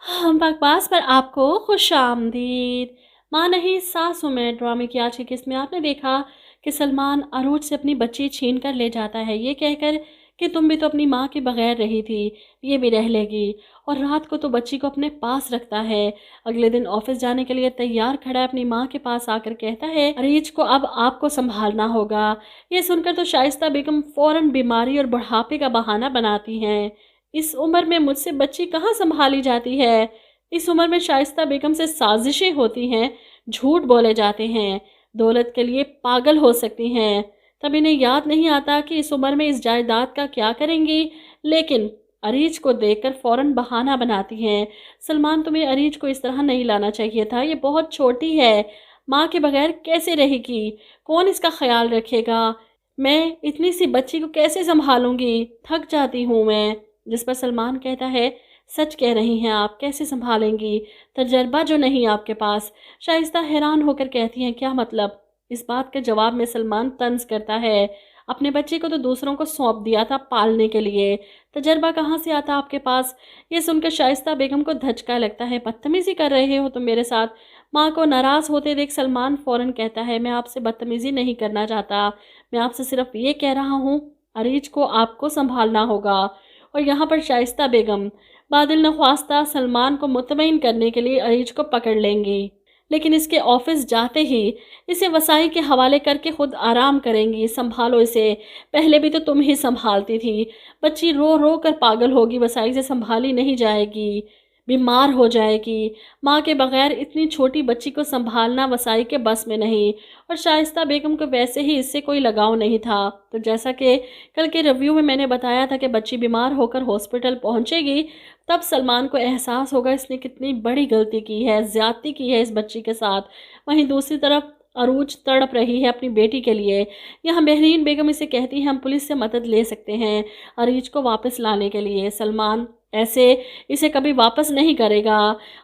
हम बकवास पर आपको खुश आमदीद। माँ नहीं सासू में ड्रामे की आज की किस्त में आपने देखा कि सलमान अरूज से अपनी बच्ची छीन कर ले जाता है, ये कहकर कि तुम भी तो अपनी माँ के बगैर रही थी, ये भी रह लेगी। और रात को तो बच्ची को अपने पास रखता है। अगले दिन ऑफिस जाने के लिए तैयार खड़ा है, अपनी माँ के पास आकर कहता है अरीज को अब आपको संभालना होगा। ये सुनकर तो शाइस्ता बेगम फौरन बीमारी और बुढ़ापे का बहाना बनाती हैं। इस उम्र में मुझसे बच्ची कहाँ संभाली जाती है। इस उम्र में शाइस्ता बेगम से साजिशें होती हैं, झूठ बोले जाते हैं, दौलत के लिए पागल हो सकती हैं। तब इन्हें याद नहीं आता कि इस उम्र में इस जायदाद का क्या करेंगी। लेकिन अरीज को देखकर फौरन बहाना बनाती हैं। सलमान, तुम्हें अरीज को इस तरह नहीं लाना चाहिए था, ये बहुत छोटी है, माँ के बगैर कैसे रहेगी, कौन इसका ख्याल रखेगा, मैं इतनी सी बच्ची को कैसे संभालूंगी, थक जाती हूँ मैं। जिस पर सलमान कहता है सच कह रही हैं आप, कैसे संभालेंगी, तजर्बा जो नहीं आपके पास। शाइस्ता हैरान होकर कहती हैं क्या मतलब। इस बात के जवाब में सलमान तंज करता है, अपने बच्चे को तो दूसरों को सौंप दिया था पालने के लिए, तजर्बा कहाँ से आता आपके पास। ये सुनकर शाइस्ता बेगम को धचका लगता है, बदतमीजी कर रहे हो तुम मेरे साथ। माँ को नाराज़ होते देख सलमान फौरन कहता है मैं आपसे बदतमीजी नहीं करना चाहता, मैं आपसे सिर्फ ये कह रहा हूँ अरीज को आपको संभालना होगा। और यहाँ पर शाइस्ता बेगम बादल नख्वास्ता सलमान को मुतमईन करने के लिए अरीज को पकड़ लेंगी, लेकिन इसके ऑफिस जाते ही इसे वसाई के हवाले करके खुद आराम करेंगी। संभालो इसे, पहले भी तो तुम ही संभालती थी, बच्ची रो रो कर पागल होगी, वसाई से संभाली नहीं जाएगी, बीमार हो जाएगी। माँ के बगैर इतनी छोटी बच्ची को संभालना वसाई के बस में नहीं। और शाइस्ता बेगम को वैसे ही इससे कोई लगाव नहीं था। तो जैसा कि कल के रिव्यू में मैंने बताया था कि बच्ची बीमार होकर हॉस्पिटल पहुँचेगी, तब सलमान को एहसास होगा इसने कितनी बड़ी गलती की है, ज़्यादती की है इस बच्ची के साथ। वहीं दूसरी तरफ अरूज तड़प रही है अपनी बेटी के लिए। यहाँ मेहरीन बेगम इसे कहती है हम पुलिस से मदद ले सकते हैं अरीज को वापस लाने के लिए। सलमान ऐसे इसे कभी वापस नहीं करेगा।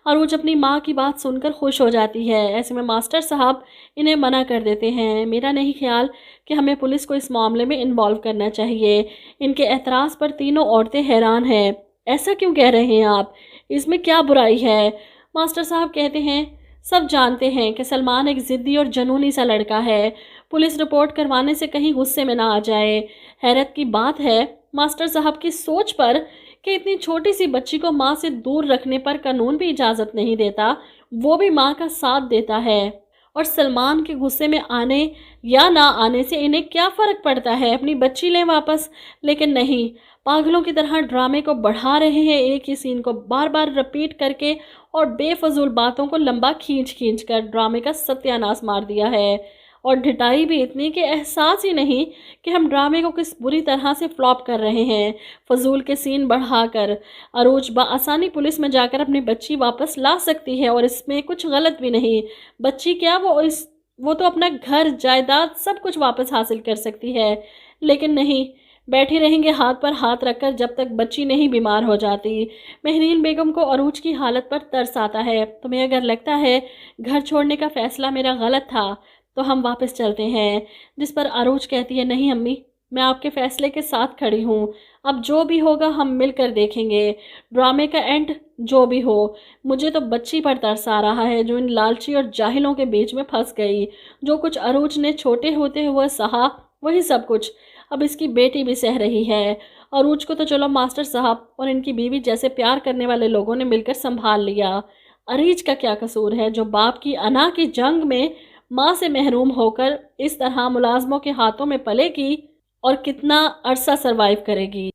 अरूज अपनी माँ की बात सुनकर खुश हो जाती है। ऐसे में मास्टर साहब इन्हें मना कर देते हैं, मेरा नहीं ख्याल कि हमें पुलिस को इस मामले में इन्वॉल्व करना चाहिए। इनके एतराज़ पर तीनों औरतें हैरान हैं। ऐसा क्यों कह रहे हैं आप, इसमें क्या बुराई है। मास्टर साहब कहते हैं सब जानते हैं कि सलमान एक ज़िद्दी और जनूनी सा लड़का है, पुलिस रिपोर्ट करवाने से कहीं गुस्से में ना आ जाए। हैरत की बात है मास्टर साहब की सोच पर कि इतनी छोटी सी बच्ची को माँ से दूर रखने पर कानून भी इजाज़त नहीं देता, वो भी माँ का साथ देता है। और सलमान के गुस्से में आने या ना आने से इन्हें क्या फ़र्क पड़ता है, अपनी बच्ची लें वापस। लेकिन नहीं, पागलों की तरह ड्रामे को बढ़ा रहे हैं, एक ही सीन को बार बार रिपीट करके और बेफजूल बातों को लंबा खींच खींच कर ड्रामे का सत्यानाश मार दिया है। और ढिठाई भी इतनी कि एहसास ही नहीं कि हम ड्रामे को किस बुरी तरह से फ्लॉप कर रहे हैं। फजूल के सीन बढ़ाकर अरूज बआसानी पुलिस में जाकर अपनी बच्ची वापस ला सकती है और इसमें कुछ गलत भी नहीं। बच्ची क्या, वो तो अपना घर जायदाद सब कुछ वापस हासिल कर सकती है। लेकिन नहीं, बैठे रहेंगे हाथ पर हाथ रखकर जब तक बच्ची नहीं बीमार हो जाती। मेहरीन बेगम को अरूज की हालत पर तरस आता है। तुम्हें अगर लगता है घर छोड़ने का फैसला मेरा गलत था तो हम वापस चलते हैं। जिस पर अरूज कहती है नहीं अम्मी, मैं आपके फैसले के साथ खड़ी हूँ, अब जो भी होगा हम मिलकर देखेंगे, ड्रामे का एंड जो भी हो। मुझे तो बच्ची पर तरस आ रहा है जो इन लालची और जाहिलों के बीच में फंस गई। जो कुछ अरूज ने छोटे होते हुए सहा वही सब कुछ अब इसकी बेटी भी सह रही है। अरूज को तो चलो मास्टर साहब और इनकी बीवी जैसे प्यार करने वाले लोगों ने मिलकर संभाल लिया, अरीज का क्या कसूर है जो बाप की अना की जंग में माँ से महरूम होकर इस तरह मुलाजमों के हाथों में पलेगी और कितना अरसा सरवाइव करेगी।